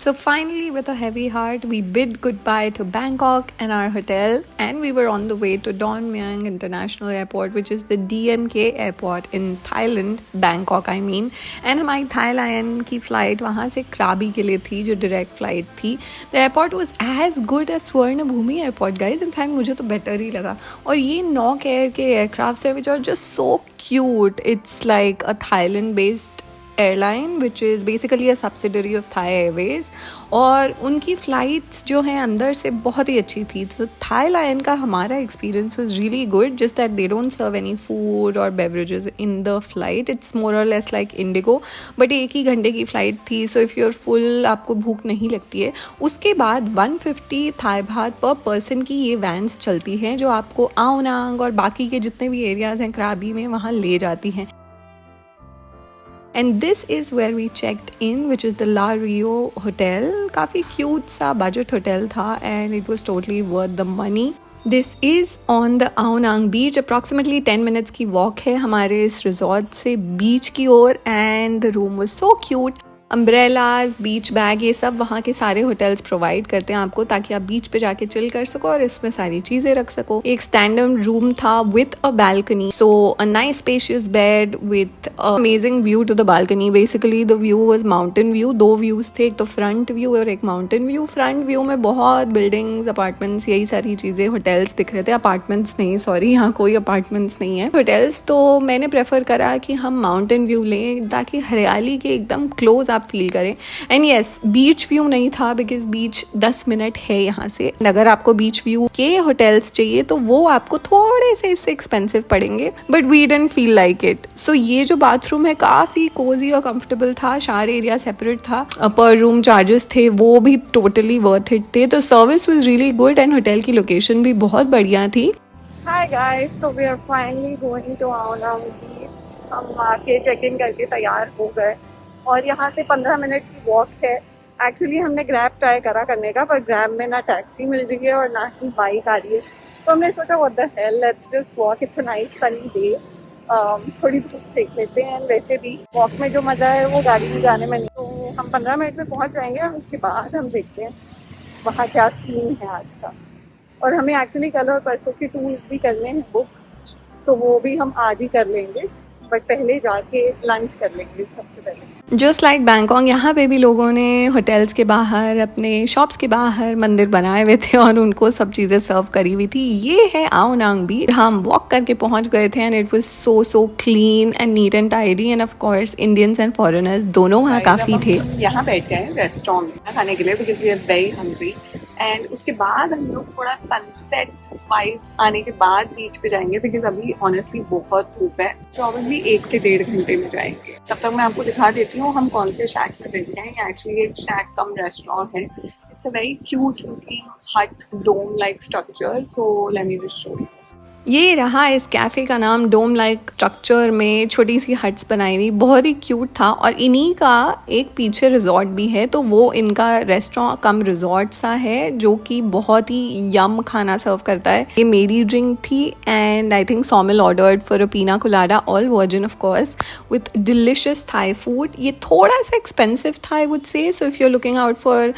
So finally, with a heavy heart, we bid goodbye to Bangkok and our hotel, and we were on the way to Don Mueang International Airport, which is the DMK airport in Thailand, Bangkok I mean. And हमारी Thailand की flight वहाँ से Krabi के लिए थी, जो direct flight थी. The airport was as good as Swarnabhumi airport, guys. In fact, मुझे तो better ही लगा. और ये Nok Air के aircrafts हैं, which are just so cute. It's like a Thailand-based airline which is basically a subsidiary of thigh Airways, और उनकी flights जो हैं अंदर से बहुत ही अच्छी थी. तो थाई लाइन का हमारा experience was really good, just that they don't serve any food और beverages in the flight. It's more or less like IndiGo, but 1 ही घंटे की फ़्लाइट थी, so if you are full आपको भूख नहीं लगती है. उसके बाद 150 थाई बात पर पर्सन की ये वैन्स चलती हैं जो आपको आओ नांग और बाकी के जितने भी एरियाज़ हैं क्राबी में वहाँ ले जाती हैं. And this is where we checked in, which is the La Rio Hotel. काफ़ी cute सा budget hotel था and it was totally worth the money. This is on the Ao Nang beach. Approximately 10 minutes की walk है हमारे इस resort से beach की ओर, and the room was so cute. Umbrellas, beach bag, ये सब वहाँ के सारे होटल्स प्रोवाइड करते हैं आपको, ताकि आप बीच पे जाके चिल कर सको और इसमें सारी चीज़ें रख सको. एक स्टैंडर्ड रूम था with a balcony, so a nice spacious bed with amazing view to the balcony. Basically the view was mountain view. 2 views थे, एक तो फ्रंट व्यू और एक माउंटेन व्यू. फ्रंट व्यू में बहुत बिल्डिंग्स, अपार्टमेंट्स, यही सारी चीज़ें, होटल्स दिख रहे थे. अपार्टमेंट्स नहीं, सॉरी, यहाँ कोई अपार्टमेंट्स नहीं है, होटल्स. तो मैंने प्रेफर करा कि हम माउंटेन व्यू लें ताकि हरियाली के एकदम क्लोज आप फील करें. एंड यस, बीच व्यू नहीं था बिकॉज बीच 10 मिनट है यहाँ से. अगर आपको बीच व्यू के होटल्स चाहिए तो वो आपको थोड़े से इससे एक्सपेंसिव पड़ेंगे, but we didn't feel like it. So ये जो बाथरूम है काफ़ी कोजी और कंफर्टेबल था. शार एरिया सेपरेट था, पर रूम चार्जेस थे वो भी टोटली वर्थ इट थे. तो service was really good and hotel की लोकेशन भी बहुत बढ़िया थी. हाय गाइस, तो we are finally going to Ao Nang बीच. हम आके चेक इन करके तैयार हो गए और यहाँ से 15 मिनट की वॉक है. एक्चुअली हमने ग्रैब ट्राई करा करने का, पर ग्रैब में ना टैक्सी मिल रही है और ना ही बाइक आ रही है. तो हमने सोचा what the hell, let's just walk, it's a nice sunny day. थोड़ी धूप सेक लेते हैं. एंड वैसे भी वॉक में जो मज़ा है वो गाड़ी में जाने में नहीं. तो हम 15 मिनट में पहुँच जाएंगे और उसके बाद हम देखते हैं वहाँ क्या सीन है आज का. और हमें एक्चुअली कल और परसों के टूर्स भी करने हैं बुक, तो वो भी हम आज ही कर लेंगे, बट पहले जाके लंच कर लेंगे सबसे पहले. जस्ट लाइक बैंकॉक, यहाँ पे भी लोगों ने होटल्स के बाहर, अपने शॉप्स के बाहर मंदिर बनाए हुए थे और उनको सब चीज़ें सर्व करी हुई थी. ये है आओ नांग बीच. हम वॉक करके पहुँच गए थे and it was so clean and neat and tidy. End of course Indians and foreigners दोनों वहाँ काफ़ी थे. यहाँ बैठ गए रेस्टोरेंट में खाने के लिए because we are very hungry. And उसके बाद हम लोग थोड़ा सनसेट वाइब्स आने के बाद बीच पे जाएंगे, बिकॉज अभी ऑनेस्टली बहुत धूप है. प्रॉब्लली 1 से 1.5 घंटे में जाएंगे. तब तक मैं आपको दिखा देती हूँ हम कौन से शैक में बैठे हैं. ये एक्चुअली एक शैक कम रेस्टोरेंट है. It's a very cute looking hut dome like structure. So let me just show you. ये रहा इस कैफ़े का नाम. डोम लाइक स्ट्रक्चर में छोटी सी हट्स बनाई हुई, बहुत ही क्यूट था. और इन्हीं का एक पीछे रिजॉर्ट भी है, तो वो इनका रेस्टोरेंट कम रिजॉर्ट सा है जो कि बहुत ही यम खाना सर्व करता है. ये मेरी ड्रिंक थी and I think Saumil ordered for a pina colada, all virgin of course, with delicious Thai food. ये थोड़ा सा एक्सपेंसिव था I would say, so if you are looking out for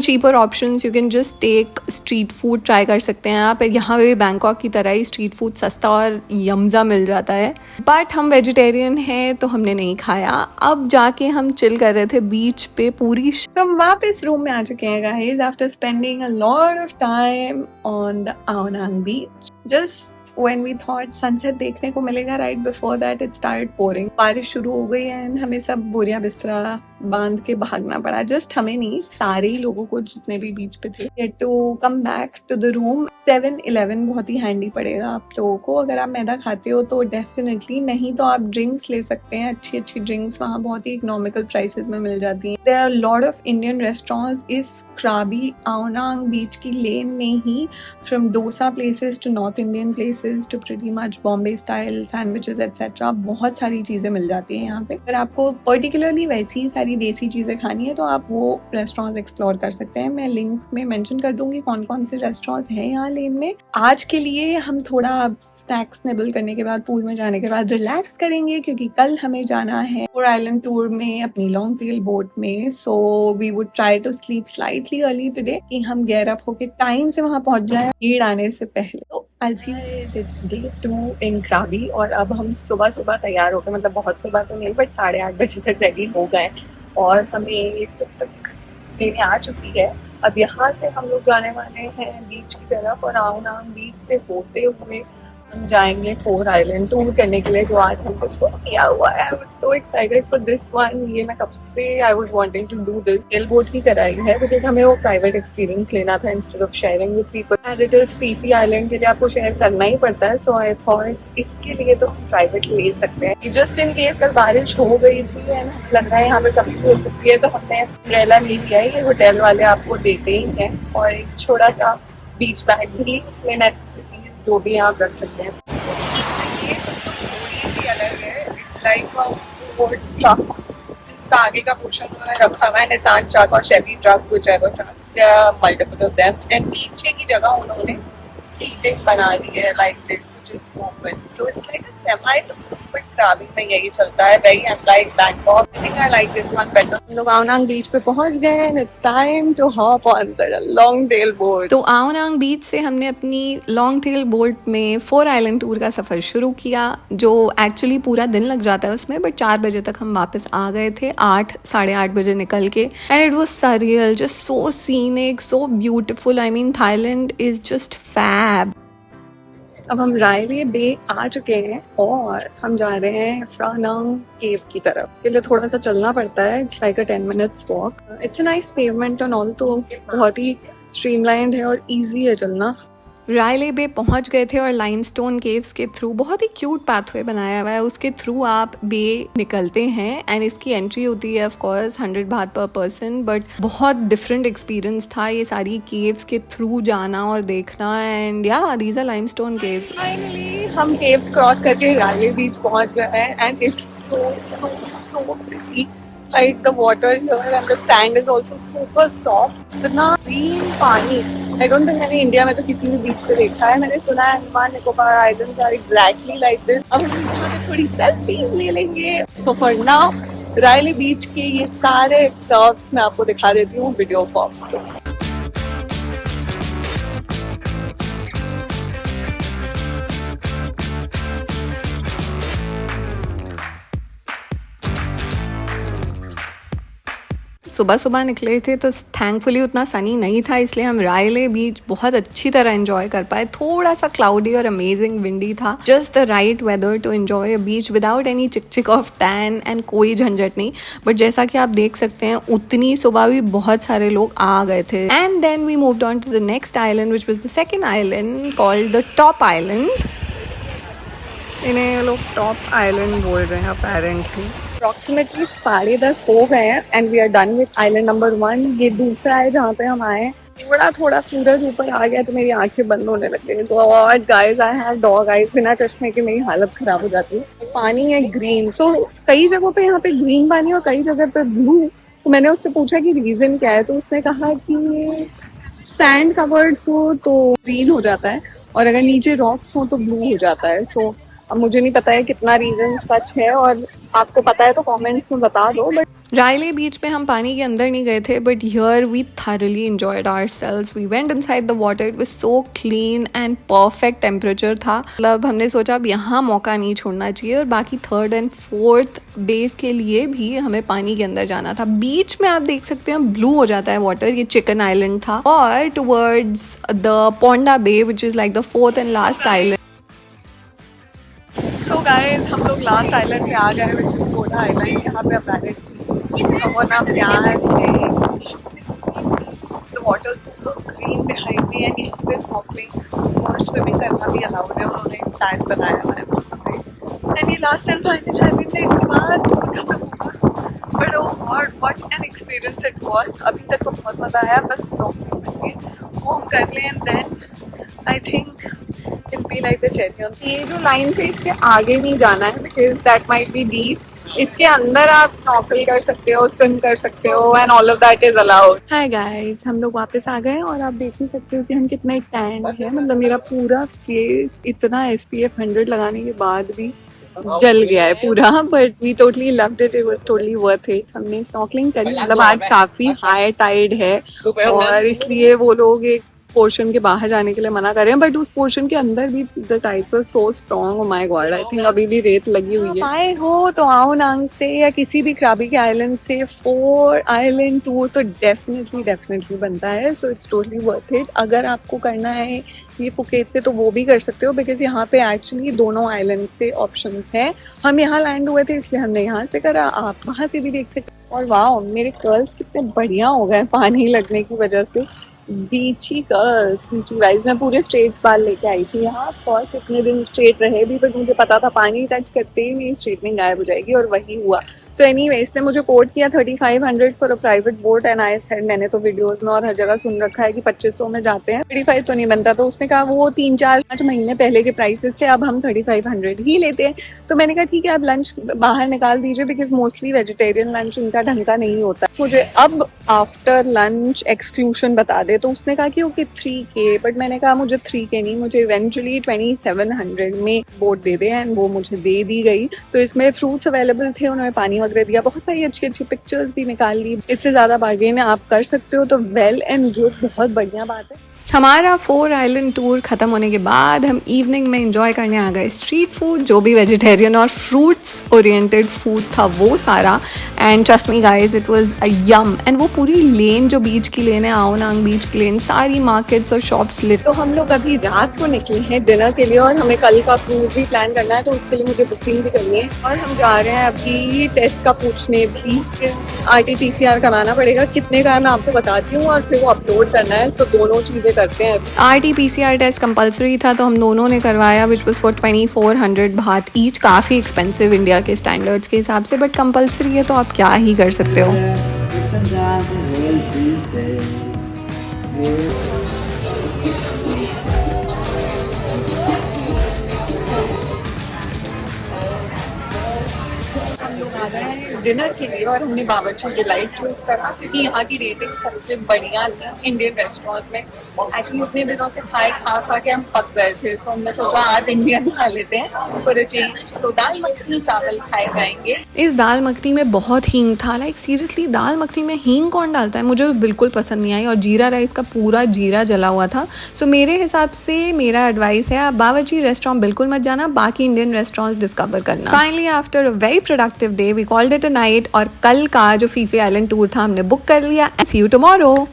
cheaper options, you can just take street food, try कर सकते हैं आप. यहाँ पे भी बैंकॉक की तरह ही स्ट्रीट फूड सस्ता और यमज़ा मिल जाता है. बट हम वेजिटेरियन हैं तो हमने नहीं खाया. अब जाके हम चिल कर रहे थे बीच पे पूरी. तो हम वापस रूम में आ चुके हैं guys after spending a lot of time on the Ao Nang beach. Just when we thought sunset देखने को मिलेगा, right before that it started pouring. बारिश शुरू हो गई एंड हमें सब बोरिया बिस्तरा बांध के भागना पड़ा. जस्ट हमें नहीं, सारे ही लोगों को जितने भी बीच पे थे. Had to come back to the room. 7-Eleven बहुत ही हैंडी पड़ेगा आप लोगों को. अगर आप मैदा खाते हो तो डेफिनेटली, नहीं तो आप ड्रिंक्स ले सकते हैं. अच्छी अच्छी ड्रिंक्स वहाँ बहुत ही इकोनॉमिकल प्राइसेस में मिल जाती हैं. There are a lot of Indian restaurants इस क्राबी आओ नांग बीच की लेन में ही, from dosa places to north Indian places to pretty much Bombay style sandwiches etcetera. बहुत सारी चीज़ें मिल जाती हैं यहाँ पे. अगर आपको पर्टिकुलरली वैसी सारी सारी देसी चीज़ें खानी है तो आप वो रेस्टोरेंट्स एक्सप्लोर कर सकते हैं। मैं लिंक में मेंशन कर दूंगी कौन कौन से रेस्टोरेंट्स हैं यहाँ लेन में। आज के लिए हम थोड़ा स्नैक्स निबल करने के बाद पूल में जाने के बाद रिलैक्स करेंगे, क्योंकि कल हमें जाना है फोर आइलैंड टूर में अपनी लॉन्ग टेल बोट में। So we would try to sleep slightly early today कि हम गेयर अप होके टाइम से वहाँ पहुंच जाए भीड़ आने से पहले। तो इट्स डे 2 इन क्राबी और अब हम सुबह सुबह तैयार हो गए, मतलब बहुत सुबह तो नहीं बट 8:30 बजे तक रेडी हो गए और हमें टुक टुक लेने आ चुकी है। अब यहाँ से हम लोग जाने वाले हैं बीच की तरफ और आओ नाम बीच से होते हुए हम जाएंगे फोर आइलैंड टूर करने के लिए, जो आज हमको शो किया हुआ है। I was so excited for this one. ये मैं कब से I was wanting to do this. Sail boat ही कराई है बिकॉज हमें वो प्राइवेट एक्सपीरियंस लेना था instead of sharing with people. And it is Phi Phi island के लिए आपको शेयर करना ही पड़ता है, सो आई थॉट इसके लिए तो हम प्राइवेट ले सकते हैं जस्ट इन केस कल बारिश हो गई थी एंड लग रहा है यहाँ पे कभी हो सकती है, तो हमने अम्ब्रेला ले लिया है। ये होटल वाले आपको देते ही हैं और एक छोटा सा बीच बैग भी, इसमें नेसेसिटीज जो भी आप रख सकते हैं। ये थोड़ी सी अलग है, it's like a food truck. इसका आगे का पोर्शन रखा हुआ है निसान ट्रक और Chevy truck, whichever trucks, there are multiple of them. And पीछे की जगह उन्होंने सीटिंग बना दी है like this which is open, so it's like a semi but Krabi में यही चलता है, very unlike Bangkok. I think I like this one better. हम लोग आओ नांग बीच पे पहुंच गए and it's time to hop on the long tail boat. तो आओ नांग बीच से हमने अपनी लॉन्ग टेल बोट में फोर आइलैंड टूर का सफर शुरू किया, जो एक्चुअली पूरा दिन लग जाता है उसमें, बट 4 बजे तक हम वापस आ गए थे, 8-8:30 बजे निकल के। And it was surreal, just so scenic, so beautiful. I mean Thailand is just fab. अब हम रायले बे आ चुके हैं और हम जा रहे हैं फ्रा नांग केव की तरफ। उसके लिए थोड़ा सा चलना पड़ता है, it's like a 10 minutes walk. It's a nice pavement and all, तो बहुत ही स्ट्रीमलाइंड है और इजी है चलना। रायले बे पहुंच गए थे और लाइमस्टोन केव्स के थ्रू बहुत ही क्यूट पाथवे बनाया हुआ है, उसके थ्रू आप बे निकलते हैं एंड इसकी एंट्री होती है ऑफ कोर्स 100 बात पर पर्सन, बट बहुत डिफरेंट एक्सपीरियंस था ये सारी केव्स के थ्रू जाना और देखना। And yeah these are limestone caves. Finally हम केव्स क्रॉस करके रायले बीच पहुंच गए हैं and it's so pretty. Like the water here and the sand is also super soft. इतना green पानी। I don't think मैंने इंडिया में तो किसी भी बीच पे देखा है। मैंने सुना है Andaman Nicobar islands are exactly like this. अब हम यहाँ पे थोड़ी सेल्फीज ले लेंगे। So for now, रायले बीच के ये सारे एक्सर्ट्स मैं आपको दिखा देती हूँ वीडियो फॉर्म। सुबह सुबह निकले थे तो थैंकफुली उतना सनी नहीं था, इसलिए हम रायले बीच बहुत अच्छी तरह एंजॉय कर पाए। थोड़ा सा क्लाउडी और अमेजिंग विंडी था, just the right weather to enjoy a beach without any chick of tan and कोई झंझट नहीं। बट जैसा कि आप देख सकते हैं उतनी सुबह भी बहुत सारे लोग आ गए थे। And then we moved on to the next island which was the second island called the top island. इन्हें लोग टॉप आइलैंड बोल रहे हैं अपेरेंटली। अप्रॉक्सीमेटली 10:30 हो गए हैं and we are done with island number 1। ये दूसरा है जहाँ पे हम आए। थोड़ा सूरज ऊपर आ गया तो मेरी आंखें बंद होने लग गई। God guys, I have dog eyes. बिना चश्मे के मेरी हालत खराब हो जाती है। पानी है ग्रीन, सो कई जगहों पे यहाँ पे ग्रीन पानी और कई जगह पे ब्लू। तो मैंने उससे पूछा कि रीजन क्या है, तो उसने कहा कि सैंड कवर्ड हो तो ग्रीन हो जाता है और अगर नीचे रॉक्स हो तो ब्लू हो जाता है। सो अब मुझे नहीं पता है कितना रीजन सच है, और आपको पता है तो कमेंट्स में बता दो। बट रायले बीच पे हम पानी के अंदर नहीं गए थे, but here we thoroughly enjoyed ourselves. We went inside the water, it was so clean and perfect temperature था। मतलब हमने सोचा अब यहाँ मौका नहीं छोड़ना चाहिए, और बाकी 3rd and 4th बेस के लिए भी हमें पानी के अंदर जाना था। बीच में आप देख सकते हैं ब्लू हो जाता है वाटर, ये चिकन आइलैंड था, और towards the Ponda bay which is like the 4th and last island. So guys, हम लोग लास्ट आइलैंड पे आ गए विच इज पोंडा आइलैंड। यहाँ पे अपना प्यार है, the water so green behind me and यहाँ पे स्नॉर्कलिंग और स्विमिंग करना भी अलाउड है, उन्होंने टाइम बनाया हुआ है वहाँ पे। एंड ये लास्ट एंड फाइनल आइलैंड है, इसके बाद टूर खत्म होगा। But oh god what an experience it was. अभी तक तो बहुत मज़ा आया, बस 2 मिनट बच गए, वो हम कर लें and then I think it'll be like the cherry on। ये जो लाइन से इसके आगे नहीं जाना है because that might be deep, इसके अंदर आप स्नॉर्कल कर सकते हो, स्विम कर सकते हो and all of that is allowed. Hi guys, हम लोग वापस आ गए और आप देख ही सकते हो कि हम कितने टैन है। मतलब मेरा पूरा फेस इतना SPF 100 लगाने के बाद भी जल गया है पूरा, but we totally loved it, it was totally worth it. हमने स्नॉर्कलिंग करी, मतलब आज काफी हाई टाइड है और इसलिए वो लोग एक पोर्शन के बाहर जाने के लिए मना कर रहे हैं, बट उस पोर्शन के अंदर भी the tides were so strong. Oh my God, I think अभी भी रेत लगी हुई है। आए हो तो आओ नांग से या किसी भी क्राबी के आइलैंड से 4 आइलैंड टूर तो डेफिनेटली बनता है। So it's totally worth it. अगर आपको करना है ये फुकेत से तो वो भी कर सकते हो, बिकॉज यहाँ पे एक्चुअली दोनों आइलैंड से ऑप्शंस हैं। हम यहाँ लैंड हुए थे इसलिए हमने यहाँ से करा, आप वहाँ से भी देख सकते हो। और वाह, मेरे कर्ल्स कितने बढ़िया हो गए पानी लगने की वजह से। बीची कर्ल्स, बीची वाइज। मैं पूरे स्ट्रेट बाल लेके आई थी यहाँ, ऑफ कोर्स इतने दिन स्ट्रेट रहे भी, बट मुझे पता था पानी टच करते ही मेरी स्ट्रेटनिंग गायब हो जाएगी और वही हुआ। सो एनीवे, इसने मुझे कोट किया 3500 for a private boat and I said, मैंने तो वीडियोस में और हर जगह सुन रखा है कि 2500 में जाते हैं, 35 तो नहीं बनता। तो उसने कहा वो 3-4-5 महीने पहले के प्राइसेस थे, अब हम 3500 ही लेते हैं। तो मैंने कहा ठीक है, आप लंच बाहर निकाल दीजिए, बिकॉज मोस्टली वेजिटेरियन लंच इनका ढंग का नहीं होता। मुझे अब आफ्टर लंच एक्सक्लूशन बता दे, तो उसने कहा कि ओके 3K, बट मैंने कहा मुझे 3K नहीं, मुझे इवेंचुअली 2700 में बोट दे दे, एंड वो मुझे दे दी गई। तो इसमें फ्रूट्स अवेलेबल थे, उन्होंने पानी वगैरह दिया, बहुत सारी अच्छी पिक्चर्स भी निकाल ली। इससे ज़्यादा बार्गेन आप कर सकते हो तो वेल एंड गुड, बहुत बढ़िया बात है। हमारा 4 आइलैंड टूर ख़त्म होने के बाद हम इवनिंग में एंजॉय करने आ गए स्ट्रीट फूड, जो भी वेजिटेरियन और फ्रूट्स ओरिएंटेड फूड था वो सारा। And trust me guys, it was a yum. And वो पूरी लेन जो बीच की लेन है, आओनांग बीच की लेन, सारी मार्केट्स और शॉप्स लिट। तो हम लोग अभी रात को निकले हैं डिनर के लिए और हमें कल का क्रूज भी प्लान करना है, तो उसके लिए मुझे बुकिंग भी करनी है। और हम जा रहे हैं अभी टेस्ट का पूछने भी, RT-PCR कराना पड़ेगा। कितने का है मैं आपको बताती हूँ, और फिर वो अपलोड करना है। सो दोनों चीज़ें करते हैं। RT-PCR टेस्ट कंपलसरी था, तो हम दोनों ने करवाया, विच वॉज फॉर 2400 बात ईच। काफ़ी एक्सपेंसिव इंडिया के स्टैंडर्ड्स के हिसाब से, बट कंपलसरी है तो आप क्या ही कर सकते हो। आ गए हैं डिनर के लिए और हमने बावर्ची डिलाइट चूज करा, क्योंकि यहाँ की रेटिंग सबसे बढ़िया थी इंडियन रेस्टोरेंट्स में। एक्चुअली उतने दिनों से खा के हम पक गए थे, तो हमने सोचा आज इंडियन खा लेते हैं फॉर अ चेंज। तो दाल मखनी चावल खाए जाएंगे। इस दाल मखनी में बहुत हींग था, लाइक सीरियसली दाल मखनी में हींग कौन डालता है, मुझे बिल्कुल पसंद नहीं आई। और जीरा राइस का पूरा जीरा जला हुआ था। सो मेरे हिसाब से मेरा एडवाइस है, आप बावर्ची रेस्टोरेंट बिल्कुल मत जाना, बाकी इंडियन रेस्टोरेंट्स डिस्कवर करना। Finally after a very productive day we called it a night, और कल का जो फीफी आइलैंड टूर था हमने बुक कर लिया। सी यू टुमारो।